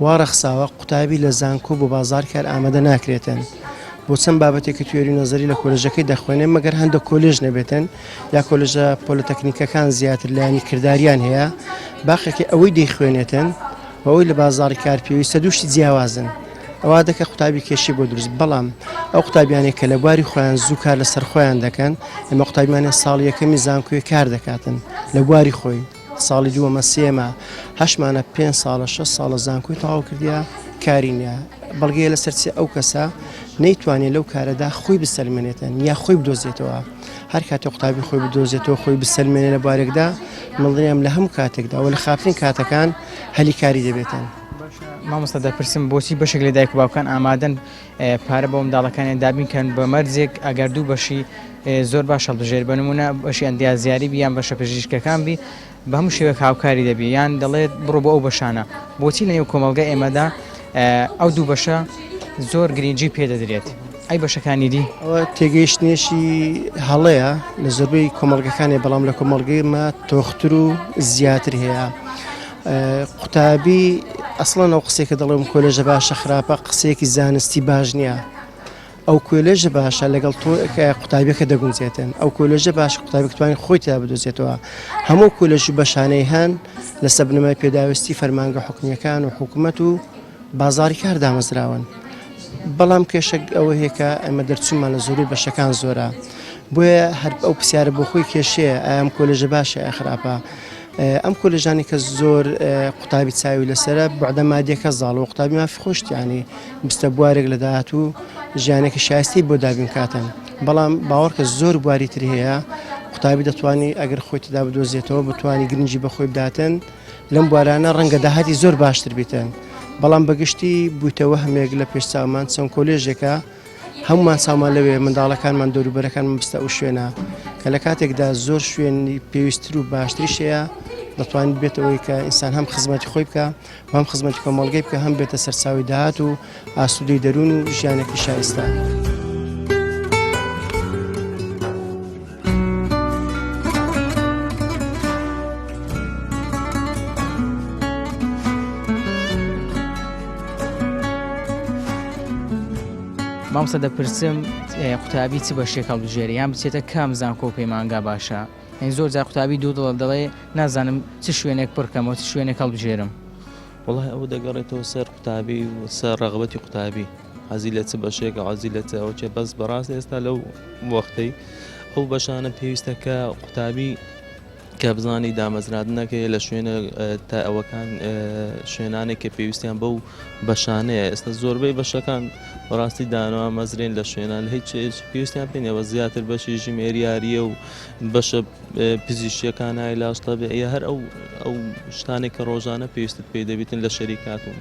وا ڕەخساوە قوتابی لە زانکۆ بۆ بازار کار ئامادە ناکرێتن بۆ چەند بابەتێکی توێری نەزەری لە کۆلێژەکەی دەخوێنێ مەگەر هەندێک کۆلێژ نەبێتن یا کۆلێژە پۆلتەکنیکەکان زیاتر لایانی کرداریان هەیە باخێکی ئەوەی دەیخوێنێتن ئەوەی لە بازاڕی کار پێویستە دووشتی جیاوازن ئەوا دەکە قوتابی کێشی بۆ دروست بەڵام ئەو قوتابیانێک کە لە بواری خۆیان زوو کار لەسەر خۆیان دەکەن ئێمە قوتابیانە ساڵی یەکەمی زانکۆی کار دەکاتن لە بواری خۆی ساڵی دووەمە سێمە هەشمانە 5 ساڵە 6 ساڵە زانکۆی تەواو کردیا کاری نییە بەڵگەیە لەسەر ئەو کەسە نەیتوانێت لەو کارەدا خۆی بسەلمێنێتن یا خۆی بدۆزێتەوە هەر کاتێ قوتابی خۆی بدۆزێتەوە خۆی بسەلمێنێ لە بارێکدا مڵدرێم لە هەموو کاتێکدا و لە خاپترین کاتەکان هەلی کاری دەبێتن مامۆستا دەپرسم بۆچی بەشێک لە دایک و باوکان ئامادەن پارە بۆ منداڵەکانیان دابینکەن بە مەرجێک ئەگەر دوو بەشی زۆر باش هەڵبژێر بە نمونە بەشی ئەندیازیاری بیان بەشە پزیشکەکان بی بە هەموو شێوەیەک هاوکاری دەبی یان دەڵێت بڕۆ بۆ ئەو بەشانە بۆچی لە نێو کۆمەڵگە ئێمەدا ئەو دوو بەشە زۆر گرنگی پێدەدرێت ئەی بەشەکانی دی ئەوە تێگەیشتنێشی هەڵەیە لە زۆربەی کۆمەڵگەکانی بەڵام لە کۆمەڵگەیمە تۆختر و زیاتر هەیە قوتابی ئەسڵەن ئەو قسێکە دەڵێم کۆلێژە باشە خراپە قسەیەکی زانستی باش نییە ئەو کۆلێژە باشە لەگەڵ تۆ قوتابیەکە دەگونجێتن ئەو کۆلێژە باش قوتابی توانین خۆی تا بدۆزێتەوە هەموو کۆلێژ و بەشانەی هەن لە سەبنەمای پێداویستی فەرمانگە حکومیەکان و حکوومەت و بازاڕی کار دامەزراون بەڵام کێشک ئەوە هەیە کە ئەمە دەرچوومان لە زۆری بەشەکان زۆرە بۆیە هەر ئەو پرسیارە بۆ خۆی کێشەیە ئەم کۆلێژە باشە خراپە ئەم کۆلێژانی کە زۆر قوتابی چاوی لەسرە بەعدە مادیەکە زاڵ و قوتابی مافی خۆشتیانی بستە بوارێک لە داهات و ژیانێکی شایستی بۆ دابین کاتن بەڵام باوەڕ کە زۆر بواری تر هەیە قوتابی دەتوانی ئەگەر خۆی تدا بدۆزێتەوە بتوانی گرنگی بەخۆی بداتن لەم بوارانە ڕەنگە داهاتی زۆر باشتر بیتن بەڵام بەگشتی بوویتەوە هەمێک لە پێش چاومان چەند کۆلێژێکە هەمومان چاومان لەوێ منداڵەکانمان دەوروبەرەکانمان بستە ئەو شوێنە کە لە کاتێکدا زۆر شوێنی پێویستتر و باشتریش هەیە دەتوانێت بێتەوەی کە ئینسان هەم خزمەتی خۆی بکە و هەم خزمەتی کۆمەڵگەی بکە هەم بێتە سەرچاوی داهات و ئاسوودەی دەروون و ژیانێکی شایستە. مامۆستا دەپرسم قوتابی چ بەشێک هەڵبژێری یان بچێتە کام زانکۆ و پەیمانگا باشە یعنی زۆر جار قوتابی دوو دەڵێ نازانم چ شوێنێک پڕکەمەوە چ شوێنێک هەڵبژێرم وڵای ئەو دەگەڕێتەوە سەر قوتابی و سەر ڕەغبەتی قوتابی حەزی لە چ بەشێک حەزی لە چ ئەوچێ بەس بەڕاست ئێستا لەو وەختەی ئەو بەشانە پێویستە کە قوتابی کە بزانی دامەزراندنەکەی لە شوێنە تا ئەوەکان شوێنانێک کە پێویستیان بەو بەشانەیە ئێستا زۆربەی بەشەکان بەڕاستی دانەوە مەزرێن لە شوێنان هیچ پێویستیان پێنیەوە زیاتر بەشی ژمێریاریە و بەشە پزیشکیەکان ئایلاشتە بێ هەر ئەو شتانێک کە ڕۆژانە پێویستت پێ دەبیتن لە شەریکات و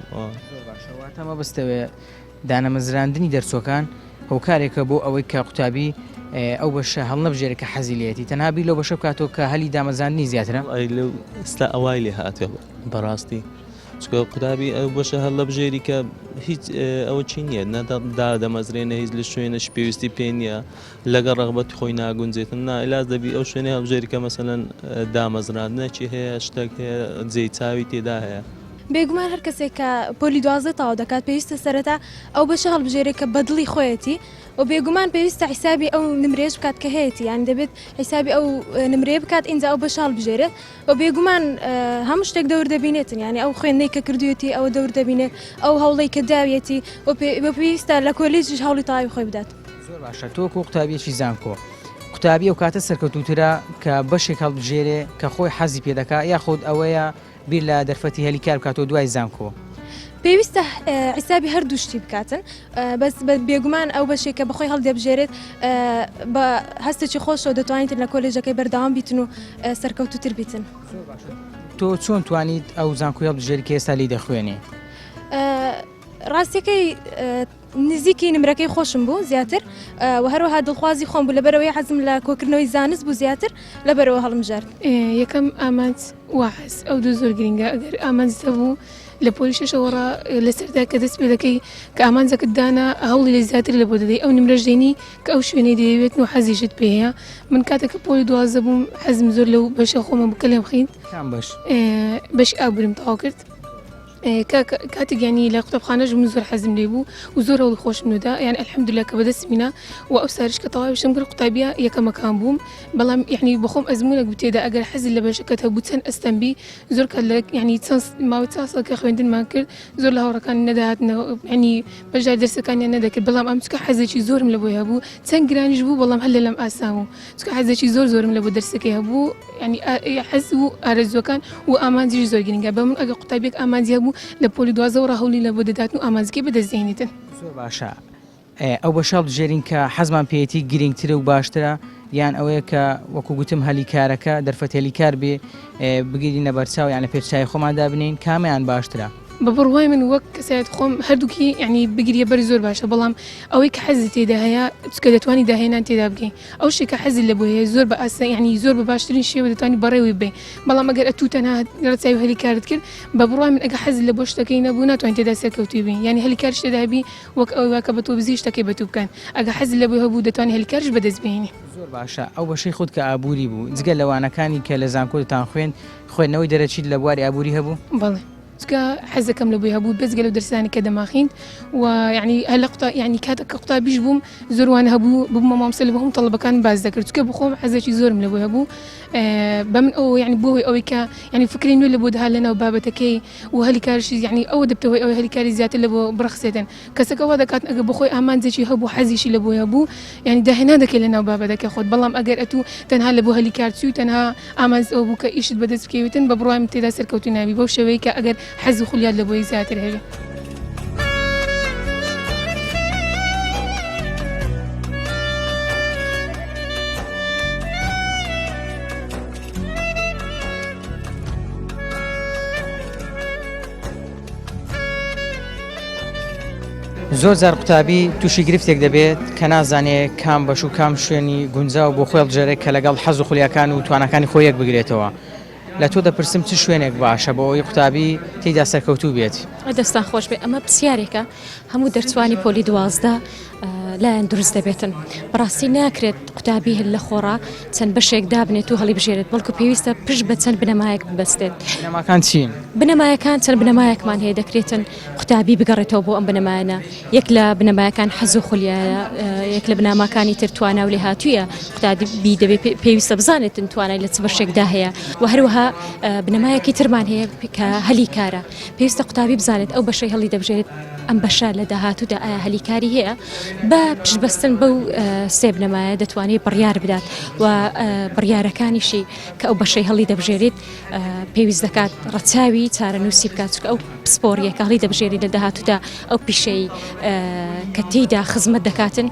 تەمە بستەوێ دانەمەزراندنی دەرسۆکان هۆکارێکە بۆ ئەوەی کە قوتابی ئەو بەشە هەڵ نەبژێرە کە حەزیلەتی تەنابی لەو بەشە بکاتەوە کە هەلی دامەزاندنی زیاترە ئێستا ئەوای لێ هاتێ بەڕاستی چکە قوتابی ئەو بەشە هەڵ لە بژێری کە هیچ ئەوە چی نییە نەدا دەمەزرێنە هیچ لە شوێنەش پێویستی پێ نییە لەگە ڕەغبەتی خۆی ناگونجێتن نائیلاج دەبی ئەو شوێنەی هەڵبژێری کە مەسەلەن دامەزراندنەکی هەیە شتێک هەیە جێی چاوی تێدا هەیە بێگومان هەر کەسێک کە پۆلی 12 تاوا دەکات پێویستە سەرەتا ئەو بەشە هەڵبژێرێک کە بەدڵی خۆیەتی و بێگومان پێویستە حیسابی ئەو نمرێش بکات کە هەیەی یان دەبێت حیسابی ئەو نمرێ بکات ئینجا ئەو بەش هەڵبژێرێت و بێگومان هەموو شتێک دەور دەبینێتن ینی ئەو خوێندەی کە کردوێتی ئەوە دەور دەبینێت ئەو هەوڵەی کە داویەتی بە پێویستە لە کۆلیژش هەوڵی تاوی خۆی بدات زۆر باشە تۆکو قوتابیەکی زانکۆ قوتابی ئەو کاتە سەرکەوتوترە کە بەشێک هەڵبژێرێ کە خۆی حەزی پێدەکا یاخود ئەوەیە بیر لە دەرفەتی هەلی کار بکاتەوە دوای زانکۆ پێویستە حیسابی هەردوو شتی بکاتن بەس بێگومان ئەو بەشێک کە بەخۆی هەڵدەبژێرێت بە هەستێکی خۆشەوە دەتوانیتن لە کۆلێژەکەی بەردەوام بیتن و سەرکەوتوتر بیتن تۆ چۆن توانیت ئەو زانکۆی هەڵبژێری کە ئێستا لی دەخوێنێ؟ ڕاستیەکەی نزیکی نمرەکەی خۆشم بوو زیاتر و هەروەها دڵخوازی خۆم بوو لەبەرەوەی حەزم لە کۆکردنەوەی زانست بوو زیاتر لەبەرەوە هەڵمژارد. یەکەم ئامانج واحس ئەو دوو زۆر گرنگە ئەگەر ئامانج هەبوو لە پۆلیشەوەڕە لەسەردا کە دەست پێ دەکەی کە ئامانجەکەت دانا هەوڵی لە زیاتر لە بۆ دەدەی ئەو نمرەش دێنی کە ئەو شوێنەی دەیەوێت و حەزیشت پێ هەیە. من کاتێککە پۆلی 12 بووم حەزم زۆر لەو بەشە خۆمە بکە لێم خین بەش ئابوورم تەواو کرد. کاتێک ینی لە قوتابخانەش من زۆر حەزم لێ بوو و زۆر هەوڵی خۆشم نودا یان ئەلحەمدوللا کە بەدەست بینە و ئەو ساریش کە تەواوی شتم کرد قوتابیە یەکەمەکان بووم بەڵام یعنی بەخۆم ئەزمونە گوتێدا ئەگەر حەزی لە بەشەکەت هەبوو چەند ئەستەمبی زۆر کات لە ینی چەند ماوەی چاسەکە خوێندنمان کرد زۆر لە هاوڕەکانی نەداهاتنەوە ینی بەژای دەرسەکانیان نەدەکرد بەڵام ئەم چکە حەزێکی زۆرم لە بۆی هەبوو چەند گرانیش بوو بەڵام هەر لەم ئاسان بوو چکە حەزێکی زۆرم لە بۆ دەرسەکەی هەبوو ینی حەز و ئارەزوەکان و ئامانجیش زۆر گرنگە بە من ئەگەر قوتابیەک ئامانجی هەبوو لە پۆلی زەوڕە هەولی لە بۆ دەداتن و ئامانزگی بەدەستێنیتن. زۆر باشە ئەو بە شەڵ بژێرین کە حەزمان پێێتی گرنگترە و باشترە یان ئەوەیە کە وەکو گوتم هەلی کارەکە دەرفەت هێلی کار بێ بگیرینە بەرچاو یانە پێچای خۆماندا بنین کامیان باشترە؟ بە بڕوای من وەک کەسایەت خۆم هەردووکی ینی بگریە بەری زۆر باشە بەڵام ئەوەی کە حەزی تێدا هەیە چکە دەتوانی داهێنان تێدا بگەین ئەو شێکە حەزی لە بۆ هەیە زۆر بە ئاسە ینی زۆر بە باشترین شێوە دەتوانی بەڕێوی بێ بەڵام ئەگەر ئەتوو تەنها ڕەچاوی هەلی کارت کرد بە بڕوای من ئەگە حەزی لە بۆ شتەکەی نەبوو ناتوانین تێدا سەرکەوتوی بین ینی هەلی کارش تێدا بی وەک ئەوە کە بە تۆ بزی شتەکەی بەتوو بکەن ئەگە حەزی لە بۆ هەبوو دەتوانی هەلی کارش بەدەست بێنی. زۆر باشە ئەو بەشەی خودت کە ئابووری بوو جگە لەوانەکانی کە لە زانکۆتان خوێندنەوەی دەرەچیت لە بواری ئابووری هەبوو؟ بەڵێ چکە حەزەکەم لە بۆی هەبوو بەزگە لەو دەرسانی کە دەماخین و یعنی هەل ینی کاتێک کە قوتابیش بووم زۆروان هەبوو ببوومە مامۆستا لە بەهەموو تەڵەبەکان باز دەکرد چکە بخۆم حەزێکی زۆرم لە بۆی هەبوو بە من ئەو ینی بۆی ئەوەی کە ینی فکری نوێ لە بۆ دەها لەناو بابەتەکەی و هەلی کارشی یعنی ئەوە دەبتەوەی ئەوەی هەلی کاری زیاتر لە بۆ بڕخسێتن کەسەکە وا دەکات ئەگە بخۆی ئامانجێکی هەبوو حەزیشی لە بۆی هەبوو ینی داهێنا دەکەی لەناو بابەتەکە خۆت بەڵام ئەگەر ئەتوو تەنها لە بۆ هەلی کارچی و تەنها ئامانج ئەو بوو کە ئیشت بەدەست بکەوێتن بە بڕوایم تێدا سەرکەوتو نابی بەو شێوەیە کە ئەگەر حەز و خولیات لە بۆی زیاتر هەبێ. زۆر جار قوتابی تووشی گرفتێک دەبێت کە نازانێت کام بەش و کام شوێنی گونجاو بۆ خۆی هەڵبژێرێت کە لەگەڵ حەز و خولیاکان و توانەکانی خۆی یەک بگرێتەوە. لە تۆ دەپرسم چ شوێنێک باشە بۆ ئەوەی قوتابی تێیدا سەرکەوتوو بێت؟ دەستان خۆش بێ ئەمە پرسیارێکە هەموو دەرچوانی پۆلی 12 لایەن دروست دەبێتن بەڕاستی ناکرێت قوتابی هەل لە خۆڕا چەند بەشێک دابنێت و هەڵی بژێرێت بەڵکو پێویستە پشت بە چەند بنەمایەک ببەستێت. بنەماکان چین؟ بنەمایەکان چەند بنەمایەکمان هەیە دەکرێتن قوتابی بگەڕێتەوە بۆ ئەم بنەمایانە یەک لە بنەمایەکان حەز و خولیایە یەک لە بناماکانی تر توانە و لێ هاتوویە قوتابی دەبێت پێویستە بزانێتن توانای لە چ بەشێکدا هەیە و هەروەها بنەمایەکی ترمان هەیە کە هەلی کارە پێویستە قوتابی بزانێت ئەو بەشەی هەڵی دەبژێت ئەم بەشە لە داهاتوودا ئایا هەلیکاری هەیە بە پشتبەستن بەو سێ بنەمایە دەتوانێت بڕیار بدات و بڕیارەکانیشی کە ئەو بەشەی هەڵی دەبژێریت پێویست دەکات ڕەچاوی چارەنووسی بکات چکە ئەو پسپۆریەکە هەڵی دەبژێری لە داهاتوودا ئەو پیشەی کە تێیدا خزمەت دەکاتن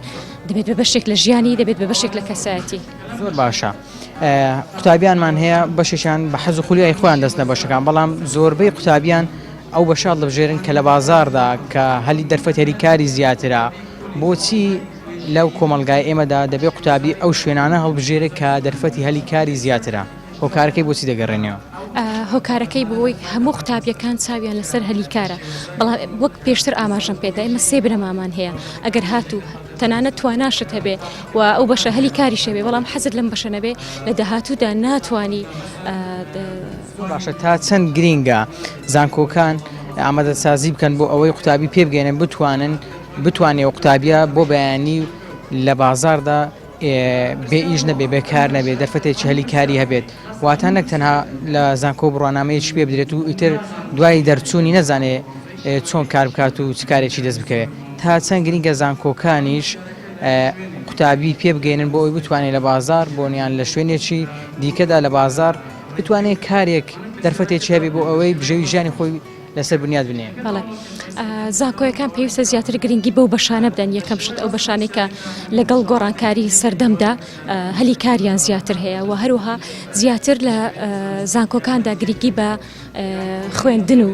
دەبێت بە بەشێک لە ژیانی دەبێت بە بەشێک لە کەسایەتی. زۆر باشە قوتابیانمان هەیە بەشێکیان بە حەز و خولیای خۆیان دەستنە بەشەکان بەڵام زۆربەی قوتابیان ئەو بەشاد دەبژێرن کە لە بازاردا کە هەلی دەرفەت هەریکاری زیاترە بۆچی لەو کۆمەلگای ئێمەدا دەبێت قوتابی ئەو شوێنانە هەڵبژێرە کە دەرفەتی هەلی کاری زیاترە هۆکارەکەی بۆچی دەگەڕێنەوە؟ هۆکارەکەی بۆی هەموو قوتابیەکان چاویان لەسەر هەلیکارە بەڵام وەک پێشتر ئاماژەم پێدا ئێمە سێ بنەمامان هەیە ئەگەر هاتوو تەنانەت تواناشت هەبێ و ئەو بەشە هەلی کاری شەبێ بەڵام حەزت لەم بەشە نەبێ لە داهاتوودا ناتوانی. باشە تا چەند گرینگە زانکۆکان ئامادەسازی بکەن بۆ ئەوەی قوتابی پێ بگەێنن بتوانێت قوتابیە بۆ بەیانی لە بازاردا بێ ئیش نەبێ بێکار نەبێت دەرفەتێکی هەلی کاری هەبێت واتە نەک تەنها لە زانکۆ بڕوانامەیەکی پێ بدرێت و ئیتر دوای دەرچوونی نەزانێ چۆن کار بکات و چ کارێکی دەست بکەوێت تا چەند گرینگە زانکۆکانیش قوتابی پێ بگەێنن بۆ ئەوی بتوانێت لە بازار بۆنیان لە شوێنێکی دیکەدا لە بازار بتوانێت کارێک دەرفەتێکی هەبێ بۆ ئەوەی بژێوی ژیانی خۆی لەسەر بنیاد بنێن. بەڵێ زانکۆیەکان پێویستە زیاتر گرنگی بەو بەشانە بدەن. یەکەم شت ئەو بەشانێک کە لەگەڵ گۆڕانکاری سەردەمدا هەلی کاریان زیاتر هەیە و هەروەها زیاتر لە زانکۆکاندا گرنگی بە خوێندن و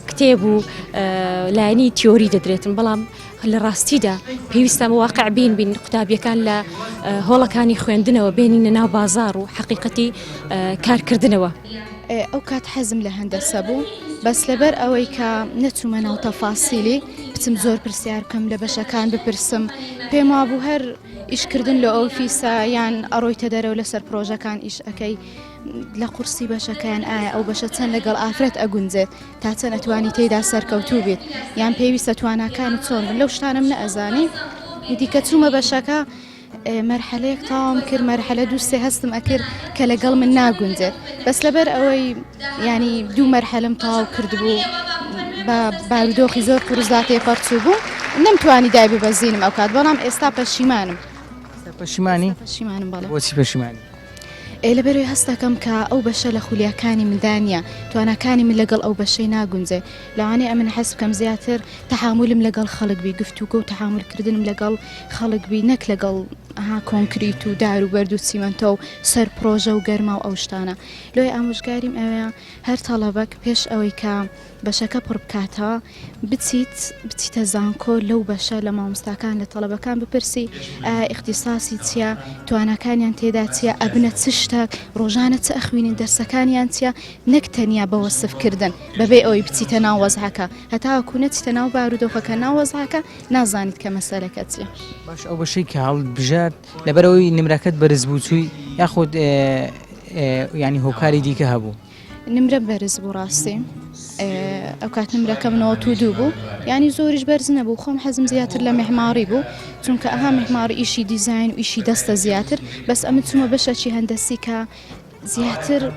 کتێب و لایەنی تیۆری دەدرێتن، بەڵام لە ڕاستیدا پێویستە واقع بین قوتابیەکان لە هۆڵەکانی خوێندنەوە بێنینە ناو بازار و حقیقەتی کارکردنەوە. ئەو کات حەزم لە هەندەسە بوو، بەس لەبەر ئەوەی کە نەچوومە ناو تەفاسیلی بچم زۆر پرسیار بکەم لە بەشەکان بپرسم، پێم وابوو هەر ئیشکردن لە ئۆفیسە یان ئەڕۆیتە دەرەوە لەسەر پرۆژەکان ئیش ئەەکەی لە قورسی بەشەکەیان ئایا ئەو بەشە چەند لەگەڵ ئافرەت ئەگونجێت تا چەند ئەتوانی تێدا سەرکەوتوو بێت یان پێویستە تواناکانی چۆن بن لەو شتانم نەئەزانی. دیکە چوومە بەشەکە مەرحەلەیەک تاوام کرد، مەرحەلە دووسێ هەستم ئەکرد کە لەگەڵ من ناگونجێت، بەس لەبەر ئەوەی ینی دوو مەرحەلم تاو کرد بوو بە بارودۆخی زۆر قورزدا تێپەرچوو بوو نەمتوانی دای ببەزینم ئەو کات، بەڵام ئێستا پەشیمانم. پەشیمانم بەڵێ بۆچی پەشیمانی؟ لەبەرەوەی هەستەکەم کە ئەو بەشە لە خولیاکانی مندانە، توانەکانی من لەگەڵ ئەو بەشەی ناگونجێ، لەوانەیە ئەمن حەز بکەم زیاتر تەحاملم لەگەڵ خەڵک بی، گفتوگە و تەحاملکردنم لەگەڵ خەڵک بی، نەک لەگەڵ کۆنکریت و دار و بەرد و چیمەنتە و سەر پرۆژە و گەرما و ئەو شتانە. لۆی ئامۆژگاریم ئەوەیە هەر تەڵەبەک پێش ئەوەی کە بەشەکە پڕ بکاتەوە بچیتە زانکۆ لەو بەشە لە مامۆستاکان لە تەڵەبەکان بپرسی ئیختیساسی چییە، توانەکانیان تێدا چییە، ئەبنە چ شتێک ڕۆژانە چ ئەخوێنین، دەرسەکانیان چییە، نەک تەنیا بە وەسفکردن بەبێ ئەوەی بچیتە ناو وەزعەکە، هەتاوەکو نەچیتە ناو بارودۆخەکە ناو وەزعەکە نازانیت کە مەسەلەکە چییە. باش ئەو بەشەی کە هەڵبژات لەبەرەوەی نمرەکەت بەرز بوو چووی یاخود ینی هۆکاری دیکە هەبوو؟ نمرە بەرز بوو ڕاستی، ئەو کات نمرەکەم 92 بوو، ینی زۆریش بەرز نەبوو، خۆم حەزم زیاتر لە میحماری بوو، چونکە ئەها میحماری ئیشی دیزاین و ئیشی دەستە زیاتر، بەس ئەمە چوومە بەشەکی هەندەسی کە زیاتر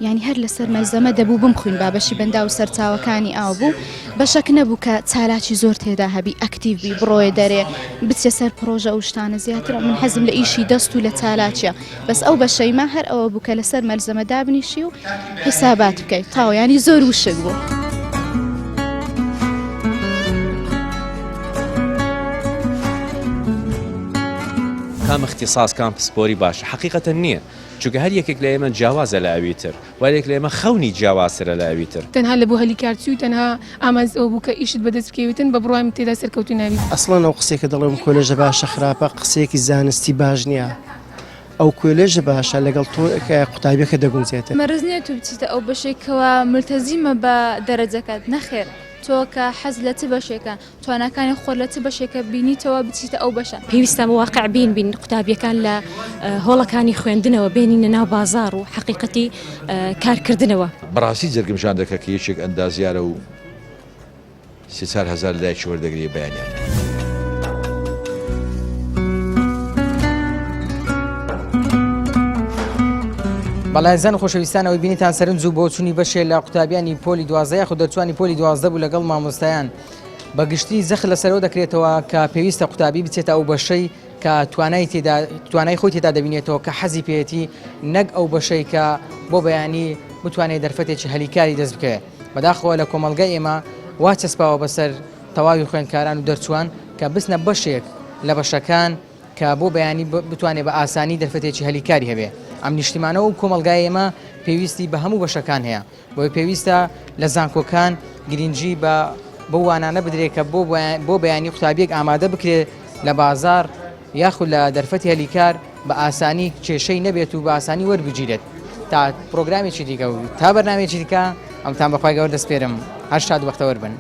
ینی هەر لەسەر مەلزەمە دەبوو بمخوین بابەشی بەندا و سەرچاوەکانی ئاو بوو، بەشەک نەبوو کە چالاکی زۆر تێدا هەبی ئەکتیڤبی بڕۆیە دەرێ بچێ سەر پرۆژە ئەو شتانە زیاتر من حەزم لە ئیشی دەست و لە چالاکیە، بەس ئەو بەشەیما هەر ئەوە بوو کە لەسەر مەلزەمە دابنیشی و حیسابات بکەیت تاو ینی زۆر وشک بوو. کام اختصاص کام پسپۆری باشە حقیقەتەن نییە، چونکە هەر یەکێک لە ئێمە جیاوازە لە ئەویتر، وەرێک لە ئێمە خەونی جیاوازترە لە ئەویتر. تەنها لە بۆ هەلی کارچوو تەنها ئامانز ئەو بوو کە ئیشت بەدەست بکەوێتن بە بڕوایم تێدا سەرکەوتو ناویت. ئەسڵەن ئەو قسێکە دەڵێم کۆلێژە باشە خراپە قسەیەکی زانستی باش نییە، ئەو کۆلێژە باشە لەگەڵ تۆ قوتابیەکە دەگونجێتە. مەرز نییە تو بچیتە ئەو بەشێکەوە ملتەزیمە بە دەرەجەکەت نەخێر، تۆ کە حەز لە چ بەشێکە توانەکانی خۆر لە چ بەشێکە بینیتەوە بچیتە ئەو بەشە. پێویستە واقع بین قوتابیەکان لە هۆڵەکانی خوێندنەوە بێنینە ناو بازار و حقیقەتی کارکردنەوە. بەڕاستی جەرگمشان دەکە کە یەکێک ئەندازیارە و 300,000 لای وەردەگری بەیانیان. بەڵایزان خۆشەویستانەوەی بینیتان سەرنج و بۆ چوونی بەشێ لە قوتابیانی پۆلی 12 خۆ دەرچوانی پۆلی 12 بوو لەگەڵ مامۆستایان بەگشتی زەخ لەسەرەوە دەکرێتەوە کە پێویستە قوتابی بچێتە ئەو بەشەی کە توانای خۆی تێدا دەبینێتەوە کە حەزی پێێتی نەک ئەو بەشەی کە بۆ بەیانی بتوانێت دەرفەتێکی هەلیکاری دەست بکەوێت. بەداخەوە لە کۆمەلگای ئێمە وا چەسپاوە بەسەر تەواوی خوێندکاران و دەرچوان کە بستنە بەشێک لە بەشەکان کە بۆ بەیانی بتوانێت بە ئاسانی دەرفەتێکی هەلیکاری هەبێ. ئەم نیشتیمانەوە و کۆمەلگای ئێمە پێویستی بە هەموو بەشەکان هەیە، بۆی پێویستە لە زانکۆکان گرنگی بە وانانە بدرێت کە بۆ بەیانی قوتابیەک ئامادە بکرێت لە بازار یاخود لە دەرفەتی هەلیکار بە ئاسانی کێشەی نەبێت و بە ئاسانی وەربگیرێت. تا پرۆگرامێکی دیکە و تا بەرنامێکی دیکە ئەمتان بەخوای گەورە دەسپێرم هەر شاد وەختەوەر بن.